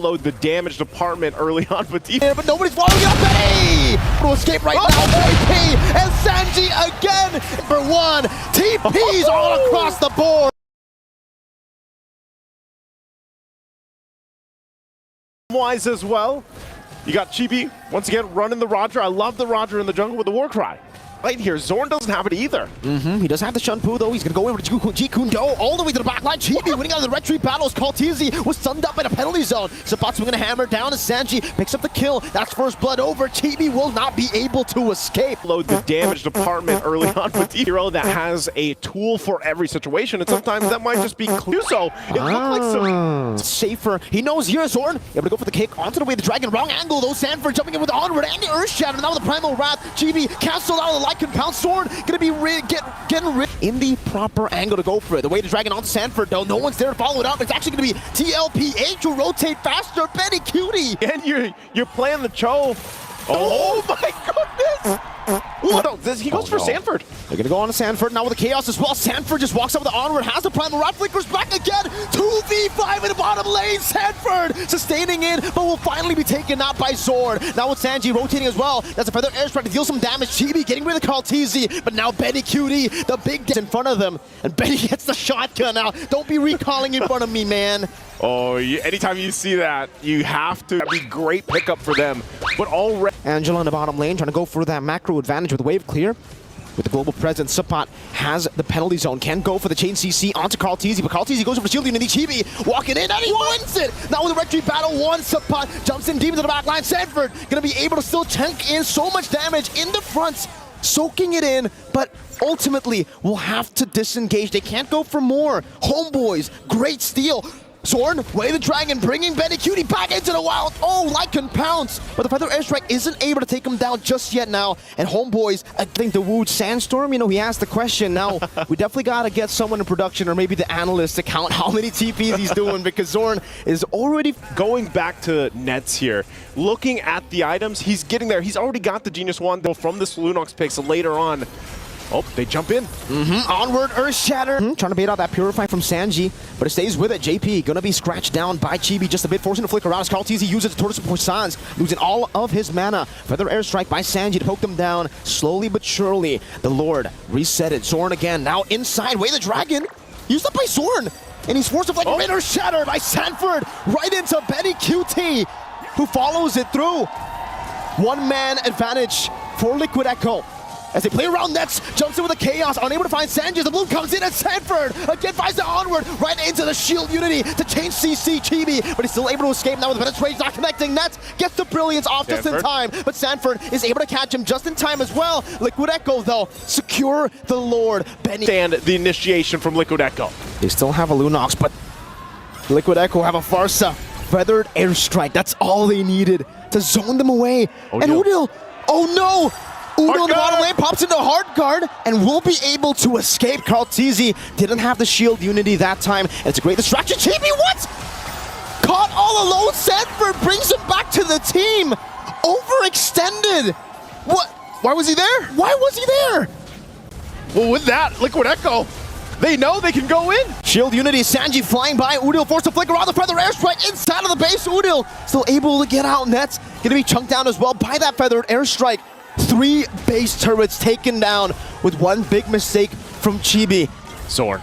Load the damage department early on, but nobody's following up. Benny to escape right now. JP and Sanji again for one. TPs all across the board. Wise as well. You got Chibi once again running the Roger. I love the Roger in the jungle with the war cry. Right here, Zorn doesn't have it either. He does have the Shunpu though. He's gonna go in with Jikundo all the way to the back line. Chibi winning out of the retreat battles. Kaltizi was stunned up in a penalty zone. Sabatsu gonna hammer down as Sanji picks up the kill. That's first blood over. Chibi will not be able to escape. Load the damage department early on with the hero that has a tool for every situation, and sometimes that might just be Cluso. It looked like some safer. He knows here, Zorn able to go for the kick onto the way the dragon. Wrong angle though. Sanford jumping in with the onward and the Earth Shatter. Now with the Primal Wrath. Chibi canceled out of the compound. Zorn gonna be getting rid in the proper angle to go for it. The way the dragon onto Sanford though, no one's there to follow it up. It's actually gonna be TLPH to rotate faster. Benny Cutie. And you're playing the Cho. Oh my goodness! What? No, he goes for Sanford. They're gonna go on to Sanford now with the chaos as well. Sanford just walks up with the onward, has the primal wrath, flickers back again. 2v5 in the bottom lane. Sanford sustaining in, but will finally be taken out by Zorn. Now with Sanji rotating as well. That's a feather airstrike to deal some damage. Chibi getting rid of Kaltizi, but now Benny Cutie, the big in front of them, and Benny gets the shotgun now. Don't be recalling in front of me, man. Oh, anytime you see that, you have to. That'd be great pickup for them. But already, Angela in the bottom lane trying to go for that macro advantage with the wave clear. With the global presence, Sapat has the penalty zone. Can go for the chain CC onto Kaltizi, but Kaltizi goes over shield unity. Chibi walking in and he wins it. Now with the retreat battle, one Sapat jumps in deep into the back line. Sanford gonna be able to still chunk in so much damage in the front, soaking it in, but ultimately will have to disengage. They can't go for more. Homeboys, great steal. Zorn, way the dragon, bringing Benny Cutie back into the wild. Oh, Lycan pounce, but the feather airstrike isn't able to take him down just yet now. And Homeboys, I think the Wood Sandstorm, he asked the question. Now, we definitely got to get someone in production or maybe the analyst to count how many TPs he's doing because Zorn is already going back to Nets here. Looking at the items, he's getting there. He's already got the Genius Wand though from this Lunox pick, so later on. Oh, they jump in. Onward, Earth Shatter. Trying to bait out that Purify from Sanji, but it stays with it. JP gonna be scratched down by Chibi just a bit, forcing to flick around as Kaltizi uses the Tortoise of Poissons, losing all of his mana. Feather Airstrike by Sanji to poke them down. Slowly but surely, the Lord reset it. Zorn again, now inside, way the dragon. Used up by Zorn, and he's forced to flick Earth Shatter by Sanford, right into Benny QT, who follows it through. One-man advantage for Liquid Echo. As they play around nets, jumps in with the chaos, unable to find Sanji. The bloom comes in and Sanford again finds the onward right into the shield unity to change CC Chibi, but he's still able to escape now with the penetration, not connecting nets. Gets the brilliance off just in time, but Sanford is able to catch him just in time as well. Liquid Echo though, secure the Lord. Benny. Stand the initiation from Liquid Echo. They still have a Lunox, but Liquid Echo have a Farsa. Feathered airstrike, that's all they needed to zone them away. And Udil, oh no! Udo in the bottom lane pops into hard guard and will be able to escape. Kaltizi didn't have the shield unity that time. And it's a great distraction. Chibi, what? Caught all alone. Sanford brings him back to the team. Overextended. What? Why was he there? Why was he there? Well, with that, Liquid Echo, they know they can go in. Shield unity, Sanji flying by. Udil forced to flick around the feather airstrike inside of the base. Udil still able to get out. Nets gonna be chunked down as well by that feathered airstrike. 3 base turrets taken down with one big mistake from Chibi. Zorn.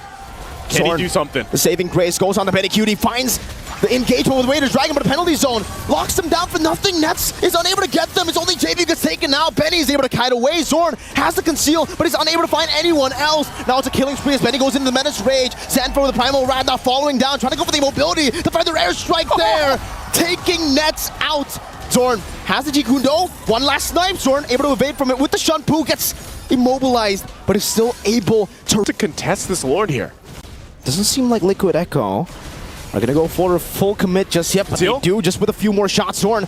Can he do something? The saving grace goes on to Benny Cutie, finds the engagement with Wader's Dragon, but a penalty zone locks them down for nothing. Nets is unable to get them. It's only JV gets taken out. Benny is able to kite away. Zorn has to conceal, but he's unable to find anyone else. Now it's a killing spree as Benny goes into the Menace Rage. Sanford with the Primal Wrath now following down, trying to go for the mobility. The feather airstrike there, taking Nets out. Zorn has the Jikundo. One last snipe. Zorn able to evade from it with the Shunpu. Gets immobilized, but is still able to contest this Lord here. Doesn't seem like Liquid Echo are gonna go for a full commit just yet, but they do just with a few more shots. Zorn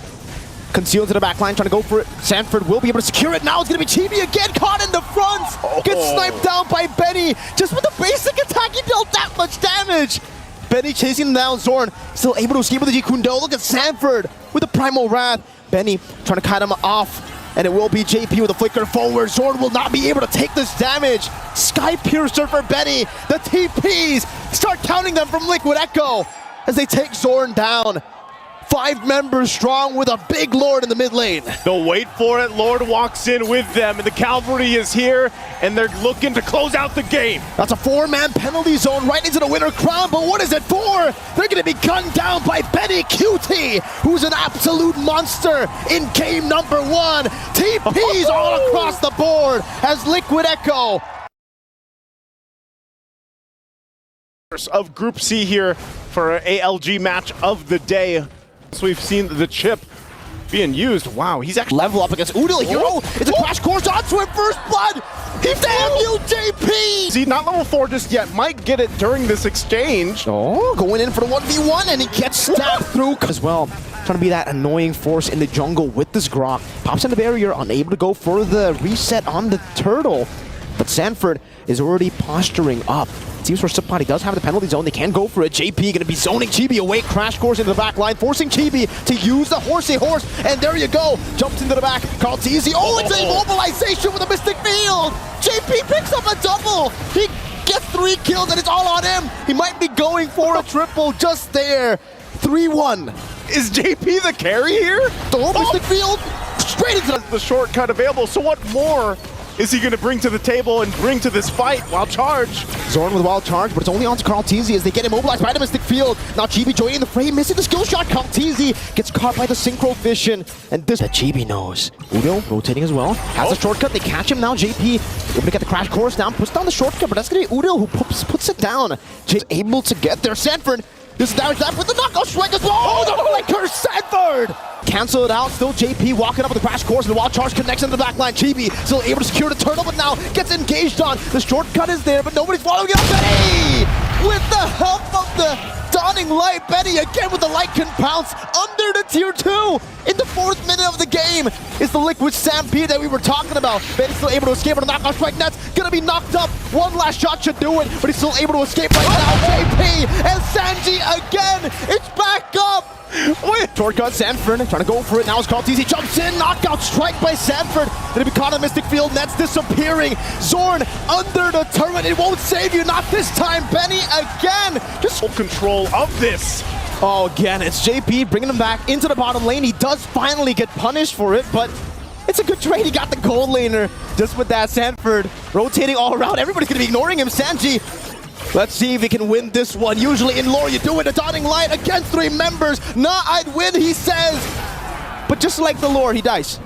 concealed to the back line, trying to go for it. Sanford will be able to secure it. Now it's gonna be Chibi again, caught in the front. Gets sniped down by Benny. Just with the basic attack, he dealt that much damage. Benny chasing him down. Zorn still able to escape with the Jikundo. Look at Sanford with the Primal Wrath. Benny trying to cut him off, and it will be JP with a flicker forward. Zorn will not be able to take this damage. Sky Piercer for Benny. The TPs start counting them from Liquid Echo as they take Zorn down. 5 members strong with a big Lord in the mid lane. They'll wait for it. Lord walks in with them, and the cavalry is here, and they're looking to close out the game. That's a 4-man penalty zone right into the winner crown, but what is it for? They're going to be gunned down by Benny QT, who's an absolute monster in game number 1. TPs all across the board as Liquid Echo of Group C here for an ALG match of the day. So we've seen the chip being used. Wow, he's actually level up against Udil. Hero, it's a crash course onto him, first blood. Damn you, JP! See, not level 4 just yet. Might get it during this exchange. Oh, going in for the 1v1, and he gets stabbed through as well. Trying to be that annoying force in the jungle with this Grok. Pops in the barrier, unable to go for the reset on the turtle. But Sanford is already posturing up. Seems for Seperti does have the penalty zone. They can go for it. JP going to be zoning Chibi away. Crash course into the back line, forcing Chibi to use the horsey horse. And there you go. Jumps into the back. KOCAK. Oh, it's a mobilization with a Mystic Field. JP picks up a double. He gets 3 kills and it's all on him. He might be going for a triple just there. 3-1. Is JP the carry here? The whole Mystic Field straight into the shortcut available. So what more is he going to bring to the table and bring to this fight? Wild charge. Zorn with wild charge, but it's only on to KOCAK as they get immobilized by the Mystic Field. Now Chibi joining the frame, missing the skill shot. KOCAK gets caught by the Synchro Vision, and this that Chibi knows. Udo rotating as well. Has a shortcut. They catch him now. JP able to get the crash course down, puts down the shortcut, but that's going to be Udo who puts it down. JP's able to get there. Sanford. This is damage left with the knockout strike as well. Oh, the flicker, Sanford! Cancel it out, still JP walking up with the crash course, and the wild charge connects into the back line. Chibi still able to secure the turtle, but now gets engaged on. The shortcut is there, but nobody's following it up. Benny! With the help of the dawning light, Benny again with the light can pounce under the tier 2. In the 4th minute of the game is the Liquid Sampe that we were talking about. Benny's still able to escape on the knockout strike. Nets gonna be knocked up. One last shot should do it, but he's still able to escape right now. JP and Sanji again. It's back up. Wait. Shortcut, Sanford trying to go for it. Now it's KOCAK. Jumps in. Knockout strike by Sanford. Gonna be caught in the Mystic Field. Nets disappearing. Zorn under the turret. It won't save you. Not this time. Benny again. Just full control of this. Oh, again, it's JP bringing him back into the bottom lane. He does finally get punished for it, but it's a good trade. He got the gold laner just with that. Sanford rotating all around. Everybody's gonna be ignoring him. Sanji. Let's see if he can win this one. Usually in lore, you do it. A dawning light against 3 members. Nah, I'd win, he says. But just like the Lord, he dies.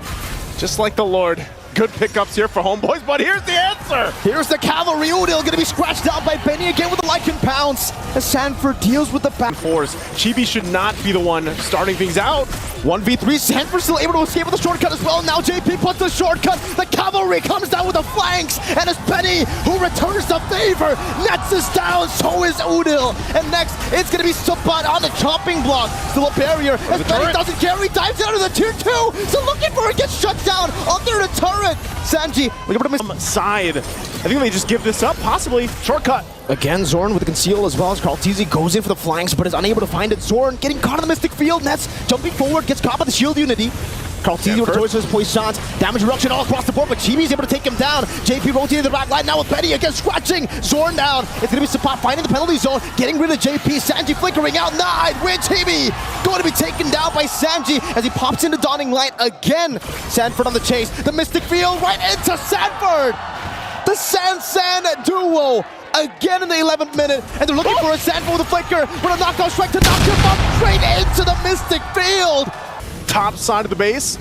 Just like the Lord. Good pickups here for Homebois, but here's the answer. Here's the cavalry. Udil going to be scratched out by Benny again with the Lycan pounce. As Sanford deals with the back. Chibi should not be the one starting things out. 1v3, Sanford still able to escape with the shortcut as well. Now JP puts the shortcut. The cavalry comes down with the flanks. And it's Benny who returns the favor. Nets is down, so is Udil. And next, it's going to be Supat on the chopping block. Still a barrier. As Benny doesn't carry, dives out of the tier 2. Still looking for it, gets shut down under the turret. Sanji, we got to side. I think they just give this up, possibly. Shortcut. Again, Zorn with the conceal as well as KOCAK goes in for the flanks, but is unable to find it. Zorn getting caught in the Mystic Field. Nets jumping forward, gets caught by the shield unity. KOCAK with the choice of his poisons. Damage reduction all across the board, but Chibi's able to take him down. JP rotating the back line now with Benny again, scratching Zorn down. It's going to be Supat finding the penalty zone, getting rid of JP. Sanji flickering out. Nah, I'd win. Chibi going to be taken down by Sanji as he pops into Dawning Light again. Sanford on the chase. The Mystic Field right into Sanford. The San duo. Again in the 11th minute, and they're looking for a Sanford with a flicker, with a knockout strike to knock him up straight into the Mystic Field. Top side of the base.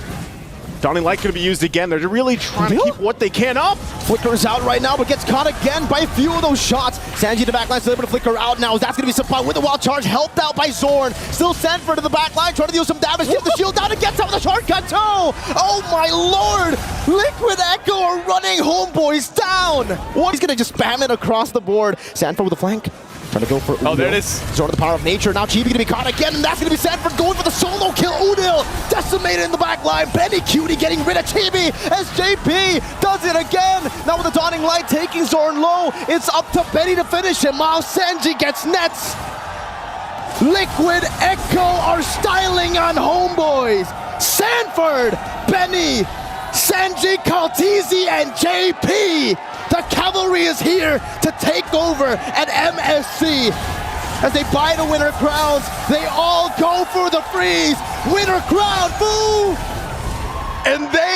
Dawning Light going to be used again. They're really trying to keep what they can up. Flickers out right now, but gets caught again by a few of those shots. Sanji the back line still able to flicker out now. That's going to be Supat with the wild charge, helped out by Zorn. Still Sanford in the back line, trying to deal some damage. Gets the shield down and gets out with a shortcut too. Oh my lord! Liquid Echo are running Homebois down. He's going to just spam it across the board. Sanford with the flank. Trying to go for Udil. Oh, there it is. Zorn of the power of nature. Now Chibi going to be caught again, and that's going to be Sanford going for the solo kill. Udil decimated in the back line. Benny Cutie getting rid of Chibi as JP does it again. Now with the Dawning Light taking Zorn low, it's up to Benny to finish him. While Sanji gets nets. Liquid Echo are styling on Homebois. Sanford, Benny, Sanji, KOCAK, and JP. The cavalry is here to take over at MSC as they buy the winner crowns. They all go for the freeze. Winner crown, boo! And they